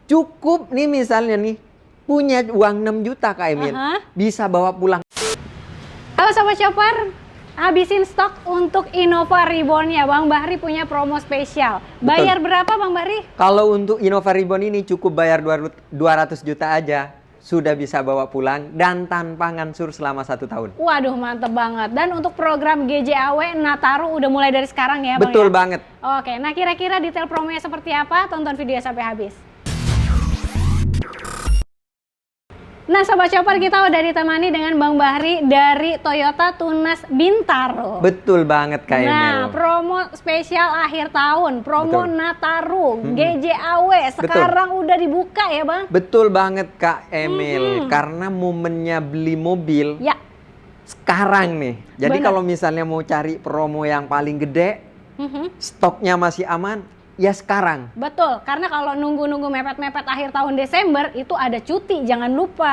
Cukup nih misalnya nih, punya uang 6 juta Kak Emil, bisa bawa pulang. Halo Sobat Chopper, habisin stok untuk Innova Reborn ya. Bang Bahri punya promo spesial. Bayar berapa Bang Bahri? Kalau untuk Innova Reborn ini cukup bayar 200 juta aja. Sudah bisa bawa pulang dan tanpa ngansur selama 1 tahun. Waduh, mantep banget. Dan untuk program GJAW Nataru udah mulai dari sekarang ya Bang? Betul banget. Oke, nah kira-kira detail promonya seperti apa? Tonton video sampai habis. Nah Sobat Chopper, kita udah ditemani dengan Bang Bahri dari Toyota Tunas Bintaro. Betul banget Kak Emil. Nah, promo spesial akhir tahun, promo Nataru, GJAW sekarang udah dibuka ya Bang? Betul banget Kak Emil, karena momennya beli mobil sekarang nih. Jadi kalau misalnya mau cari promo yang paling gede, stoknya masih aman, ya sekarang. Betul, karena kalau nunggu-nunggu mepet-mepet akhir tahun Desember itu ada cuti, jangan lupa.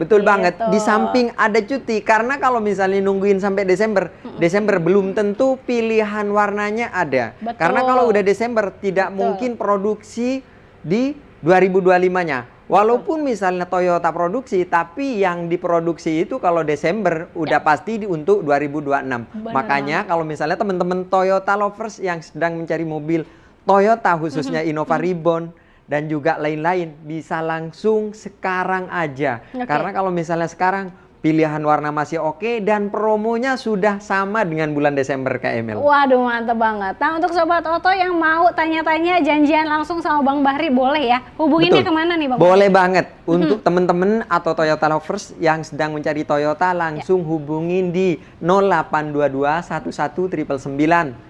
Betul banget. Di samping ada cuti, karena kalau misalnya nungguin sampai Desember, Desember belum tentu pilihan warnanya ada. Karena kalau udah Desember tidak mungkin produksi di 2025-nya. Walaupun misalnya Toyota produksi, tapi yang diproduksi itu kalau Desember udah pasti untuk 2026. Makanya kalau misalnya teman-teman Toyota lovers yang sedang mencari mobil Toyota khususnya Innova Reborn dan juga lain-lain, bisa langsung sekarang aja. Karena kalau misalnya sekarang pilihan warna masih oke dan promonya sudah sama dengan bulan Desember Kak Emil. Waduh, mantep banget. Nah untuk Sobat Oto yang mau tanya-tanya janjian langsung sama Bang Bahri boleh ya? Hubunginnya kemana nih Bang Bahri? Boleh banget. Untuk teman-teman atau Toyota lovers yang sedang mencari Toyota, langsung hubungin di 0822 11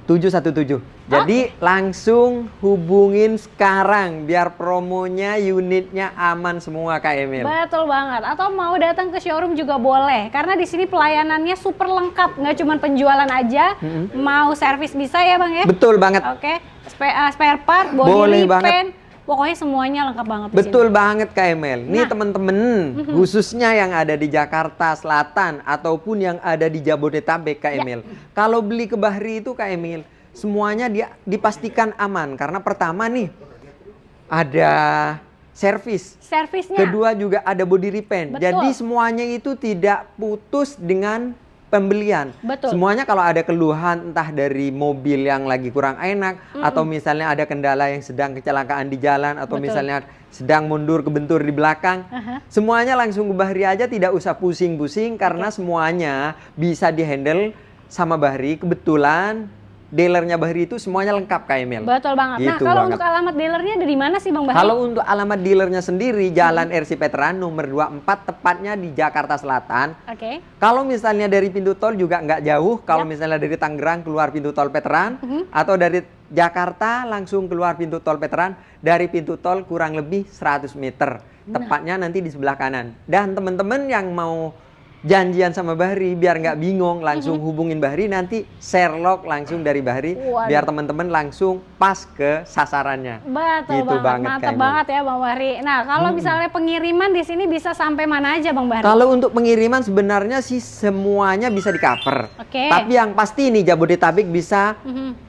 717. Jadi langsung hubungin sekarang biar promonya, unitnya aman semua Kak Emil. Betul banget. Atau mau datang ke showroom juga boleh. Karena di sini pelayanannya super lengkap, nggak cuma penjualan aja, mau servis bisa ya Bang ya? Betul banget. Oke, spare part, body repaint, pokoknya semuanya lengkap banget. Betul banget Kak Emil. Nih temen-temen, khususnya yang ada di Jakarta Selatan ataupun yang ada di Jabodetabek Kak Emil. Kalau beli ke Bahri itu Kak Emil, semuanya dia dipastikan aman. Karena pertama nih, ada servisnya. Kedua juga ada body repaint. Jadi semuanya itu tidak putus dengan pembelian. Semuanya kalau ada keluhan entah dari mobil yang lagi kurang enak, atau misalnya ada kendala yang sedang kecelakaan di jalan, atau misalnya sedang mundur kebentur di belakang, semuanya langsung ke Bahri aja, tidak usah pusing-pusing karena semuanya bisa dihandle sama Bahri. Kebetulan dealernya Bahri itu semuanya lengkap Kak Emil. Betul banget. Gitu nah kalau untuk alamat dealernya ada di mana sih Bang Bahri? Kalau untuk alamat dealernya sendiri, Jalan RC Veteran nomor 24, tepatnya di Jakarta Selatan. Kalau misalnya dari pintu tol juga nggak jauh. Kalau misalnya dari Tangerang keluar pintu tol Veteran, atau dari Jakarta langsung keluar pintu tol Veteran, dari pintu tol kurang lebih 100 meter. Tepatnya nanti di sebelah kanan. Dan teman-teman yang mau janjian sama Bahri biar nggak bingung, langsung hubungin Bahri, nanti Sherlock langsung dari Bahri, biar teman-teman langsung pas ke sasarannya. Betul gitu banget, mantap banget ya Bang Bahri. Nah kalau misalnya pengiriman di sini bisa sampai mana aja Bang Bahri? Kalau untuk pengiriman sebenarnya sih semuanya bisa di cover. Tapi yang pasti nih Jabodetabek bisa,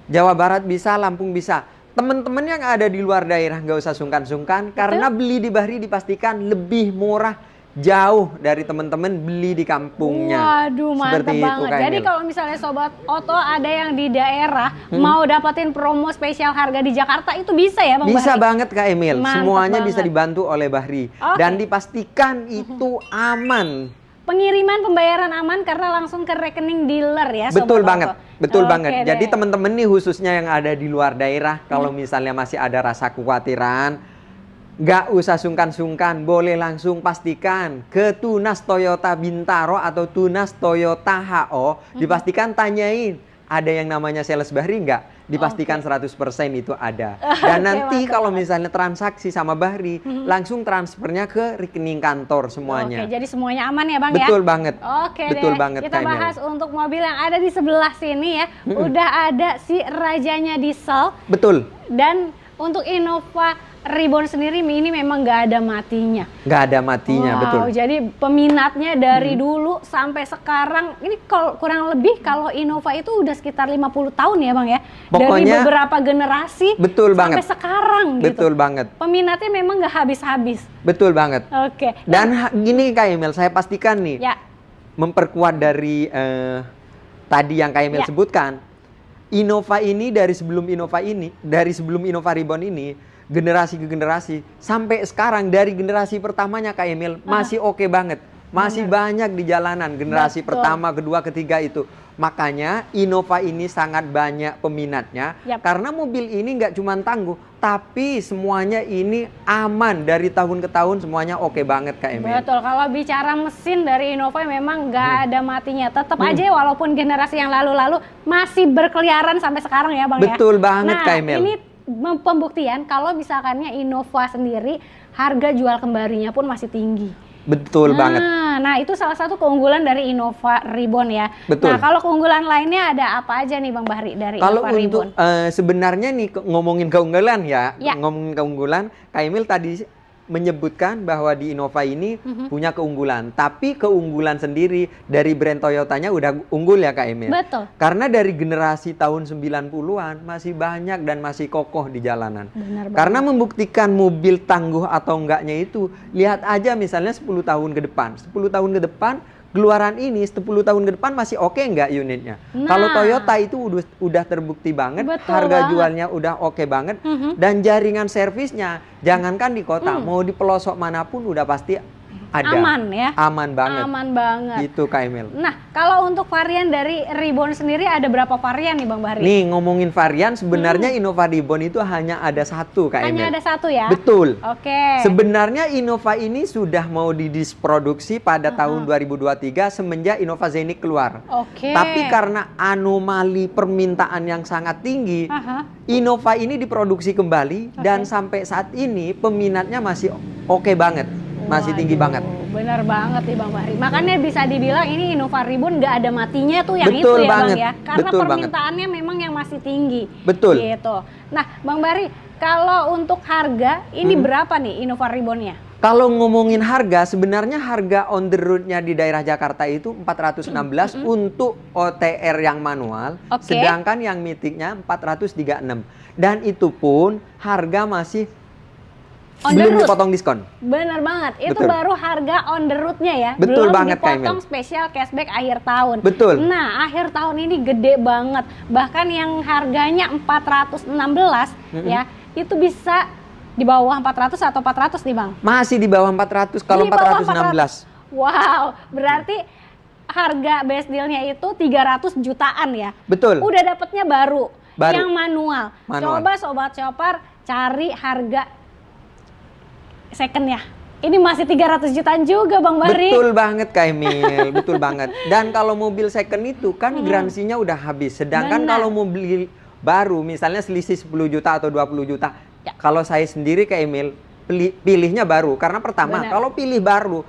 Jawa Barat bisa, Lampung bisa. Teman-teman yang ada di luar daerah nggak usah sungkan-sungkan, karena beli di Bahri dipastikan lebih murah jauh dari teman-teman beli di kampungnya. Waduh, mantap banget. Jadi kalau misalnya Sobat Oto ada yang di daerah mau dapetin promo spesial harga di Jakarta, itu bisa ya Bang Bahri? Bisa banget Kak Emil. Semuanya bisa dibantu oleh Bahri. Dan dipastikan itu aman. Pengiriman pembayaran aman karena langsung ke rekening dealer ya Sobat Betul Oto. banget. Betul banget. Jadi teman-teman nih khususnya yang ada di luar daerah, kalau misalnya masih ada rasa kekhawatiran, nggak usah sungkan-sungkan, boleh langsung pastikan ke Tunas Toyota Bintaro atau Tunas Toyota HO, dipastikan tanyain, ada yang namanya sales Bahri nggak? Dipastikan 100% itu ada. Dan nanti kalau misalnya transaksi sama Bahri, langsung transfernya ke rekening kantor semuanya. Jadi semuanya aman ya Bang ya? Betul banget. Betul banget. Kita bahas untuk mobil yang ada di sebelah sini ya. Udah ada si rajanya diesel. Betul. Dan untuk Innova Reborn sendiri ini memang nggak ada matinya. Nggak ada matinya, Wow, betul. jadi peminatnya dari dulu sampai sekarang, ini kurang lebih kalau Innova itu udah sekitar 50 tahun ya Bang ya? Dari Pokoknya, beberapa generasi betul sampai banget. sekarang gitu. Betul banget. Peminatnya memang nggak habis-habis. Betul banget. Oke. Dan gini Kak Emil, saya pastikan nih, Ya, memperkuat dari tadi yang Kak Emil Ya. sebutkan, Innova ini dari sebelum Innova Reborn ini, generasi ke generasi, sampai sekarang dari generasi pertamanya Kak Emil, masih oke banget. Masih banyak di jalanan, generasi Betul. pertama, kedua, ketiga itu. Makanya Innova ini sangat banyak peminatnya, Yap. karena mobil ini nggak cuma tangguh, tapi semuanya ini aman dari tahun ke tahun, semuanya oke banget Kak Emil. betul. Kalau bicara mesin dari Innova memang nggak ada matinya. Tetap aja walaupun generasi yang lalu-lalu masih berkeliaran sampai sekarang ya Bang ya. Betul banget Nah, Kak Emil. ini pembuktian kalau misalkannya Innova sendiri harga jual kembalinya pun masih tinggi. Betul banget. Nah itu salah satu keunggulan dari Innova Reborn ya. Betul. Nah kalau keunggulan lainnya ada apa aja nih Bang Bahri dari Kalau Innova untuk Reborn? sebenarnya nih ngomongin keunggulan ya, Ya. ngomongin keunggulan, Kak Emil tadi menyebutkan bahwa di Innova ini punya keunggulan, tapi keunggulan sendiri dari brand Toyotanya udah unggul ya Kak Emil. Betul. Karena dari generasi tahun 90-an masih banyak dan masih kokoh di jalanan. Benar banget. Karena membuktikan mobil tangguh atau enggaknya itu, lihat aja misalnya 10 tahun ke depan. 10 tahun ke depan, keluaran ini 10 tahun ke depan masih oke enggak unitnya? Nah. Kalau Toyota itu udah terbukti banget, Betul harga banget. jualnya udah oke banget, dan jaringan servisnya, jangankan di kota, mau di pelosok manapun udah pasti ada. Aman ya? Aman banget. Aman banget. Gitu Kak Emil. Nah kalau untuk varian dari Reborn sendiri ada berapa varian nih Bang Bahri? Nih ngomongin varian, sebenarnya Innova Reborn itu hanya ada satu Kak Emil. Hanya ada satu ya? Betul. Oke. Sebenarnya Innova ini sudah mau diproduksi pada tahun 2023 semenjak Innova Zenith keluar. Oke. Tapi karena anomali permintaan yang sangat tinggi, Aha. Innova ini diproduksi kembali dan sampai saat ini peminatnya masih oke banget. Masih tinggi banget. Bener banget nih Bang Bahri. Makanya bisa dibilang ini Innova Reborn nggak ada matinya tuh yang Betul itu ya banget. Bang ya. Karena Betul banget. permintaannya memang yang masih tinggi. Betul. Gitu. Nah Bang Bahri, kalau untuk harga ini berapa nih Innova Reborn-nya? Kalau ngomongin harga, sebenarnya harga on the road-nya di daerah Jakarta itu 416 untuk OTR yang manual, Oke. sedangkan yang Mythic-nya 436. Dan itu pun harga masih On the belum road. dipotong diskon. Bener banget, itu Betul. baru harga on the road-nya ya. Betul belum banget, Kak dipotong Emil. spesial cashback akhir tahun. Betul. Nah, akhir tahun ini gede banget. Bahkan yang harganya 416 ya, itu bisa di bawah 400 atau 400 nih Bang. Masih di bawah 400 kalau Di bawah 416. Wow, berarti harga best deal-nya itu 300 jutaan ya. Betul. Udah dapetnya baru. Baru. Yang manual. Manual. Coba Sobat Shopper cari harga second ya. Ini masih 300 jutaan juga Bang Bahri. Betul banget Kak Emil, betul banget. Dan kalau mobil second itu kan garansinya udah habis. Sedangkan Benar. kalau mobil baru misalnya selisih 10 juta atau 20 juta. Ya. Kalau saya sendiri Kak Emil, pilihnya baru. Karena pertama, Benar. kalau pilih baru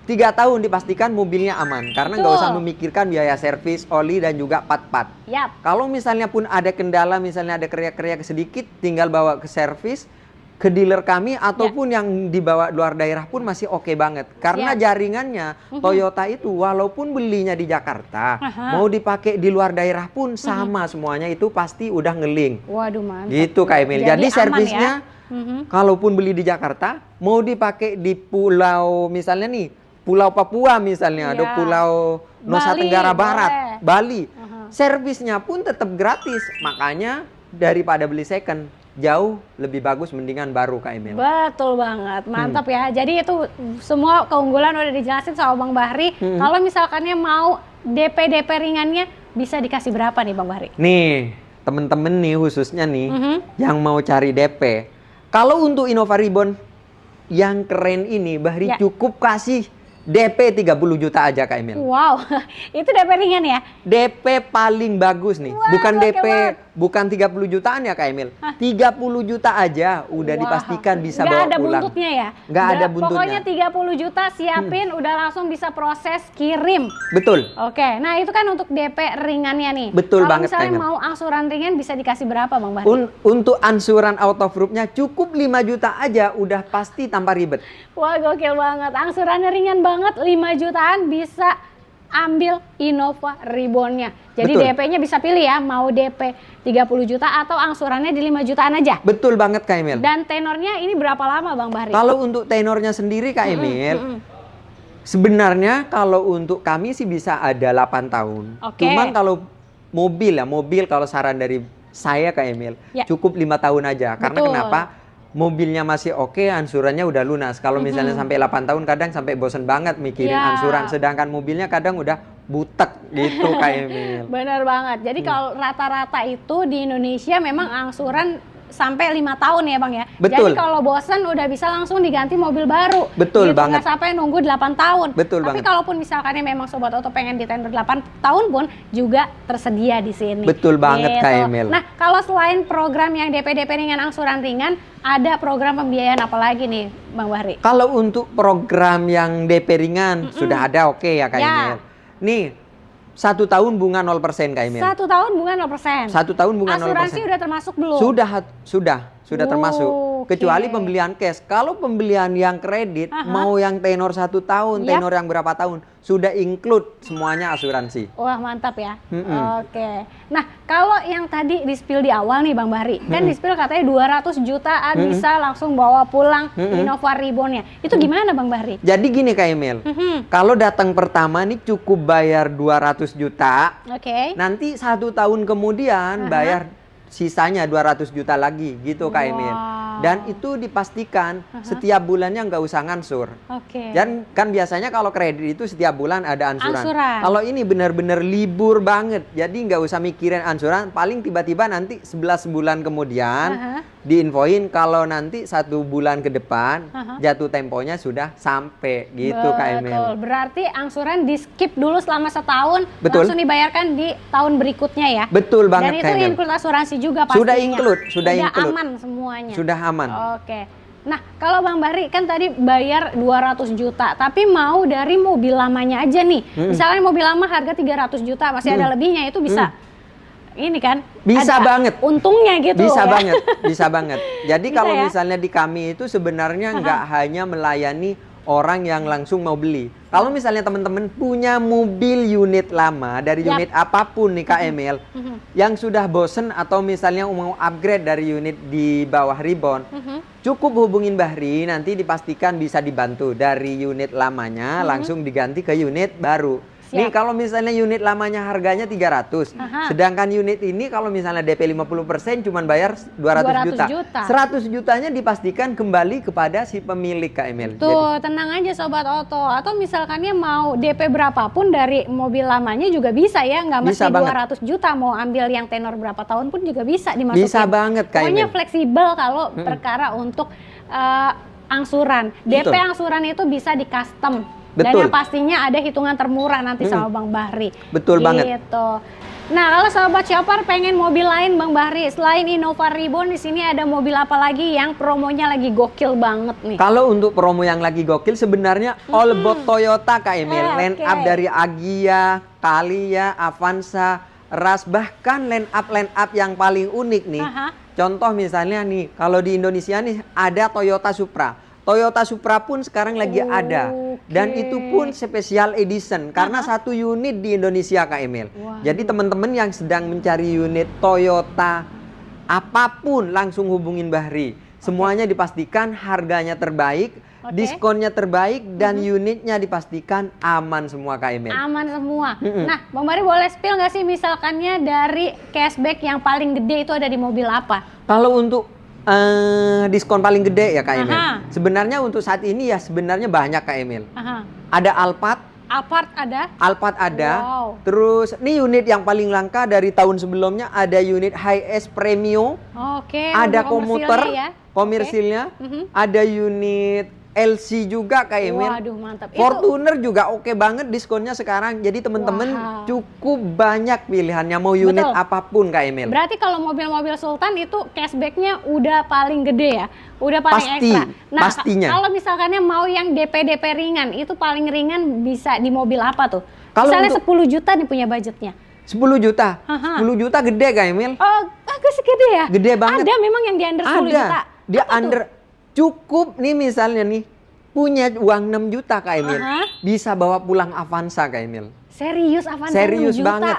3 tahun dipastikan mobilnya aman. Karena nggak usah Betul. memikirkan biaya servis, oli, dan juga part-part. Yap. Kalau misalnya pun ada kendala, misalnya ada kriak-kriak sedikit, tinggal bawa ke servis, ke dealer kami ataupun yang dibawa luar daerah pun masih oke banget. Karena Siap. jaringannya Toyota itu walaupun belinya di Jakarta, Aha. mau dipakai di luar daerah pun sama semuanya itu pasti udah ngelink. Waduh mantap. Gitu Kak Emil. Jadi aman servisnya ya. Mhm. kalaupun beli di Jakarta, mau dipakai di pulau misalnya nih, Pulau Papua misalnya, ada Iya. Pulau Nusa Bali, Tenggara Barat, boleh. Bali. Aha. Servisnya pun tetap gratis. Makanya daripada beli second, jauh lebih bagus mendingan baru Kak Emil. Betul banget, mantap ya. Jadi itu semua keunggulan udah dijelasin sama Bang Bahri. Kalau misalkannya mau DP ringannya bisa dikasih berapa nih Bang Bahri? Nih, temen-temen nih khususnya nih yang mau cari DP. Kalau untuk Innova Reborn yang keren ini, Bahri Ya. cukup kasih DP 30 juta aja Kak Emil. Wow, itu DP ringan ya? DP paling bagus nih. Wah, Bukan oke DP banget. bukan 30 jutaan ya Kak Emil. 30 juta aja udah dipastikan bisa bawa ada pulang. Buntutnya ya? Nggak ada buntutnya. Pokoknya 30 juta siapin udah langsung bisa proses kirim. Betul. Oke, nah itu kan untuk DP ringannya nih. Betul Kalau banget, misalnya Kak Emil. mau angsuran ringan bisa dikasih berapa Bang Bahri? Untuk angsuran out of roofnya cukup 5 juta aja udah pasti tanpa ribet. Wah gokil banget, angsurannya ringan banget, 5 jutaan bisa ambil Innova Reborn-nya. Jadi Betul. DP-nya bisa pilih ya, mau DP 30 juta atau angsurannya di 5 jutaan aja. Betul banget Kak Emil. Dan tenornya ini berapa lama Bang Bahri? Kalau untuk tenornya sendiri Kak Emil, sebenarnya kalau untuk kami sih bisa ada 8 tahun. Oke. Cuman kalau mobil kalau saran dari saya Kak Emil, Ya. cukup 5 tahun aja. Karena Betul. kenapa? Mobilnya masih oke, angsurannya udah lunas. Kalau misalnya sampai 8 tahun kadang sampai bosen banget mikirin Ya. angsuran. Sedangkan mobilnya kadang udah butek gitu Kak Emil. Bener banget. Jadi kalau rata-rata itu di Indonesia memang angsuran sampai 5 tahun ya Bang ya. Betul. Jadi kalau bosan udah bisa langsung diganti mobil baru. Betul gitu, banget. Nggak sampai nunggu 8 tahun. Betul Tapi banget. kalaupun misalkan memang Sobat Oto pengen di tender 8 tahun pun juga tersedia di sini. Betul banget, Gitu. Kak Emil. Nah kalau selain program yang DP ringan angsuran ringan, ada program pembiayaan apa lagi nih Bang Bahri? Kalau untuk program yang DP ringan sudah ada oke ya Kak Ya. Emil. Nih 1 tahun bunga 0% Kak Emil. 1 tahun bunga 0%. 1 tahun bunga 0%. Asuransi udah termasuk belum? Sudah termasuk. Oke. Kecuali pembelian cash. Kalau pembelian yang kredit, mau yang tenor 1 tahun, Yap. tenor yang berapa tahun, sudah include semuanya asuransi. Wah mantap ya. Oke. Nah kalau yang tadi di-spill di awal nih Bang Bahri, kan di-spill katanya 200 jutaan bisa langsung bawa pulang Innova Reborn-nya. Itu gimana Bang Bahri? Jadi gini Kak Emil, kalau datang pertama nih cukup bayar 200 juta, Oke. nanti 1 tahun kemudian bayar sisanya 200 juta lagi gitu Kak Emil. Dan itu dipastikan setiap bulannya nggak usah ngansur. Oke. Dan kan biasanya kalau kredit itu setiap bulan ada ansuran. Ansuran. Kalau ini benar-benar libur banget, jadi nggak usah mikirin ansuran. Paling tiba-tiba nanti 11 bulan kemudian diinfoin kalau nanti 1 bulan ke depan jatuh temponya sudah sampai gitu Kak Emil. Betul. Berarti angsuran di skip dulu selama setahun, Betul. langsung dibayarkan di tahun berikutnya ya. Betul banget Dan itu Kak Emil. include asuransi juga pastinya. Sudah include, sudah include. aman semuanya. Sudah aman. Oke. Nah, kalau Bang Bahri kan tadi bayar 200 juta, tapi mau dari mobil lamanya aja nih. Misalnya mobil lama harga 300 juta, masih ada lebihnya, itu bisa. Ini kan Bisa ada banget. untungnya gitu Bisa ya. banget, bisa banget. Jadi Bisa kalau ya? misalnya di kami itu sebenarnya nggak hanya melayani orang yang langsung mau beli. Kalau misalnya teman-teman punya mobil unit lama dari Yap. unit apapun nih Kak Emil, yang sudah bosen atau misalnya mau upgrade dari unit di bawah Reborn, cukup hubungin Bahri, nanti dipastikan bisa dibantu dari unit lamanya langsung diganti ke unit baru. Siap. Nih kalau misalnya unit lamanya harganya 300, sedangkan unit ini kalau misalnya DP 50% cuman bayar 200 juta. 100 jutanya dipastikan kembali kepada si pemilik Kak Emil. Tuh, tenang aja Sobat Oto. Atau misalkannya mau DP berapapun dari mobil lamanya juga bisa ya, nggak mesti Bisa banget. 200 juta. Mau ambil yang tenor berapa tahun pun juga bisa dimasukin. Bisa banget Kak Pokoknya Emil. fleksibel kalau perkara untuk angsuran. DP Betul. angsuran itu bisa di custom. Dan Betul. yang pastinya ada hitungan termurah nanti sama Bang Bahri. Betul banget. Gitu. Nah, kalau Sobat Shopper pengen mobil lain Bang Bahri, selain Innova Reborn di sini ada mobil apa lagi yang promonya lagi gokil banget nih? Kalau untuk promo yang lagi gokil sebenarnya all about Toyota Kak Emil. Line Oke. up dari Agya, Thalia, Avanza, Rush, bahkan line up yang paling unik nih. Contoh misalnya nih, kalau di Indonesia nih ada Toyota Supra. Toyota Supra pun sekarang lagi ada. Dan itu pun special edition karena 1 unit di Indonesia Kak Emil. Jadi teman-teman yang sedang mencari unit Toyota apapun langsung hubungin Bahri. Semuanya dipastikan harganya terbaik, diskonnya terbaik, dan unitnya dipastikan aman semua Kak Emil. Aman semua. Nah, Bang Bahri boleh spill nggak sih misalkannya dari cashback yang paling gede itu ada di mobil apa? Kalau untuk diskon paling gede ya Kak Emil. Sebenarnya untuk saat ini ya sebenarnya banyak Kak Emil. Ada Alphard. Alphard ada. Wow. Terus ini unit yang paling langka dari tahun sebelumnya ada unit HS Premium. Oke. Ada untuk komuter ya. komersilnya. Ada unit LC juga Kak Emil. Waduh, mantap. Fortuner juga oke banget diskonnya sekarang. Jadi teman-teman cukup banyak pilihannya mau unit apapun Kak Emil. Berarti kalau mobil-mobil Sultan itu cashbacknya udah paling gede ya? Udah paling ekstra. Nah, pastinya. Kalau misalkannya mau yang DP ringan, itu paling ringan bisa di mobil apa tuh? Kalau misalnya 10 juta nih punya budgetnya. 10 juta? 10 juta gede Kak Emil? Oh, agak segede ya? Gede banget. Ada memang yang di under 10 juta? Dia under... Cukup nih misalnya nih punya uang 6 juta Kak Emil, bisa bawa pulang Avanza Kak Emil. Serius Avanza? Serius 6 juta? banget.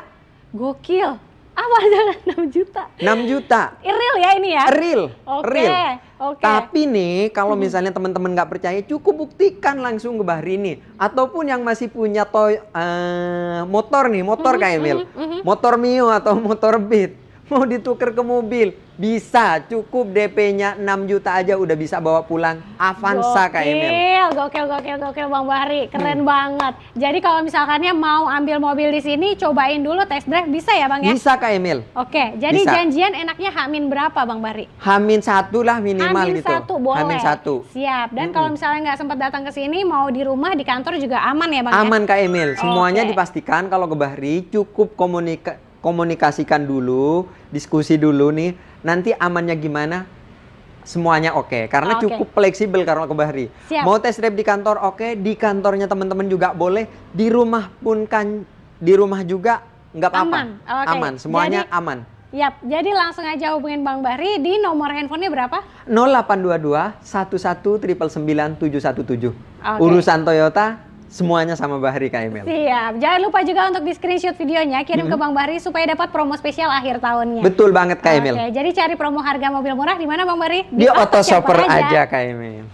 Gokil. Avanza 6 juta? 6 juta. Real ya ini ya? Real. Real. Oke. Tapi nih kalau misalnya teman-teman nggak percaya, cukup buktikan langsung ke Bahri nih. Ataupun yang masih punya motor nih, motor Kak Emil. Motor Mio atau motor Beat. Mau ditukar ke mobil, bisa. Cukup DP-nya 6 juta aja udah bisa bawa pulang Avanza Kak Emil. Gokil Bang Bahri, keren banget. Jadi kalau misalkannya mau ambil mobil di sini, cobain dulu test drive, bisa ya Bang ya? Bisa Kak Emil. Oke, jadi bisa. janjian enaknya H-min berapa Bang Bahri? H-1 lah minimal H-1 gitu. boleh. H-1. Siap. Dan kalau misalnya nggak sempat datang ke sini, mau di rumah, di kantor juga aman ya Bang? Aman Kak Emil. Semuanya dipastikan kalau ke Bahri cukup komunikasikan dulu, diskusi dulu nih, nanti amannya gimana, semuanya oke. Karena cukup fleksibel kalau ke Bahri. Siap. Mau test drive di kantor oke, di kantornya teman-teman juga boleh, di rumah pun kan, di rumah juga nggak apa-apa. Aman, semuanya aman. Yap, jadi langsung aja hubungin Bang Bahri di nomor handphonenya berapa? 0822 11 999 717. Urusan Toyota semuanya sama Bahri Kak Emil. Siap. Jangan lupa juga untuk di screenshot videonya, kirim ke Bang Bahri supaya dapat promo spesial akhir tahunnya. Betul banget Kak Emil. Oke, jadi cari promo harga mobil murah di mana Bang Bahri? Di Autoshopper aja Kak Emil.